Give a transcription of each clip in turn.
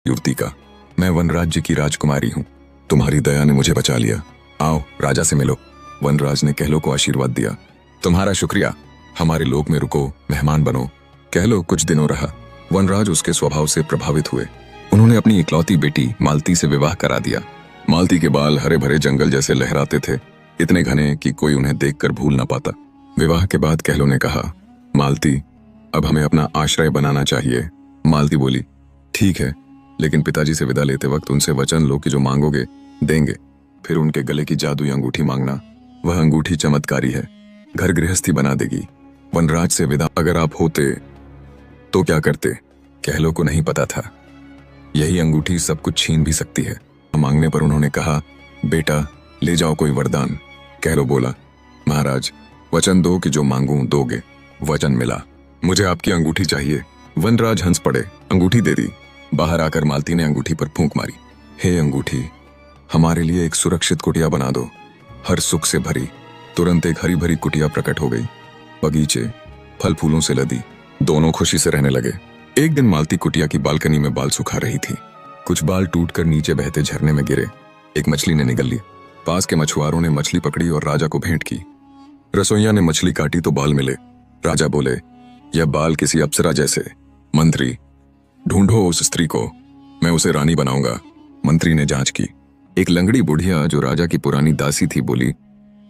युवती का। मैं वन राज्य की राजकुमारी हूँ, तुम्हारी दया ने मुझे बचा लिया। आओ राजा से मिलो। वनराज ने कहलो को आशीर्वाद दिया। तुम्हारा शुक्रिया, हमारे लोक में रुको, मेहमान बनो। कहलो कुछ दिनों रहा। वनराज उसके स्वभाव से प्रभावित हुए। उन्होंने अपनी इकलौती बेटी मालती से विवाह करा दिया। मालती के बाल हरे भरे जंगल जैसे लहराते थे, इतने घने कि कोई उन्हें देखकर भूल ना पाता। विवाह के बाद कहलो ने कहा, मालती अब हमें अपना आश्रय बनाना चाहिए। मालती बोली, ठीक है, लेकिन पिताजी से विदा लेते वक्त उनसे वचन लो कि जो मांगोगे देंगे। फिर उनके गले की जादुई अंगूठी मांगना, वह अंगूठी चमत्कारी है, घर गृहस्थी बना देगी। वनराज से विदा अगर आप होते तो क्या करते? कहलो को नहीं पता था, यही अंगूठी सब कुछ छीन भी सकती है। मांगने पर उन्होंने कहा, बेटा ले जाओ कोई वरदान। कहलो बोला, महाराज वचन दो कि जो मांगूं दोगे। वचन मिला, मुझे आपकी अंगूठी चाहिए। वनराज हंस पड़े, अंगूठी दे दी। बाहर आकर मालती ने अंगूठी पर फूंक मारी। हे अंगूठी, हमारे लिए एक सुरक्षित कुटिया बना दो, हर सुख से भरी। तुरंत एक हरी भरी कुटिया प्रकट हो गई, बगीचे फल फूलों से लदी। दोनों खुशी से रहने लगे। एक दिन मालती कुटिया की बालकनी में बाल सुखा रही थी। कुछ बाल टूटकर नीचे बहते झरने में गिरे। एक मछली ने निगल ली। पास के मछुआरों ने मछली पकड़ी और राजा को भेंट की। रसोइया ने मछली काटी तो बाल मिले। राजा बोले, यह बाल किसी अप्सरा जैसे। मंत्री, ढूंढो उस स्त्री को, मैं उसे रानी बनाऊंगा। मंत्री ने जांच की। एक लंगड़ी बुढ़िया जो राजा की पुरानी दासी थी बोली,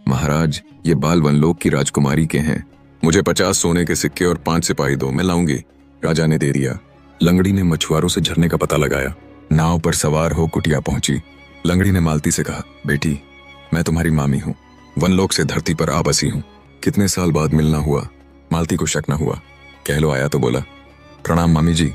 महाराज ये बाल वनलोक की राजकुमारी के हैं, मुझे 50 सोने के सिक्के और 5 सिपाही दो, मैं लाऊंगी। राजा ने दे दिया। लंगड़ी ने मछुआरों से झरने का पता लगाया। नाव पर सवार हो कुटिया पहुंची। लंगड़ी ने मालती से कहा, बेटी मैं तुम्हारी मामी हूँ, वनलोक से धरती पर आ बसी हूँ। कितने साल बाद मिलना हुआ। मालती को शक न हुआ। कहलो आया तो बोला, प्रणाम मामी जी।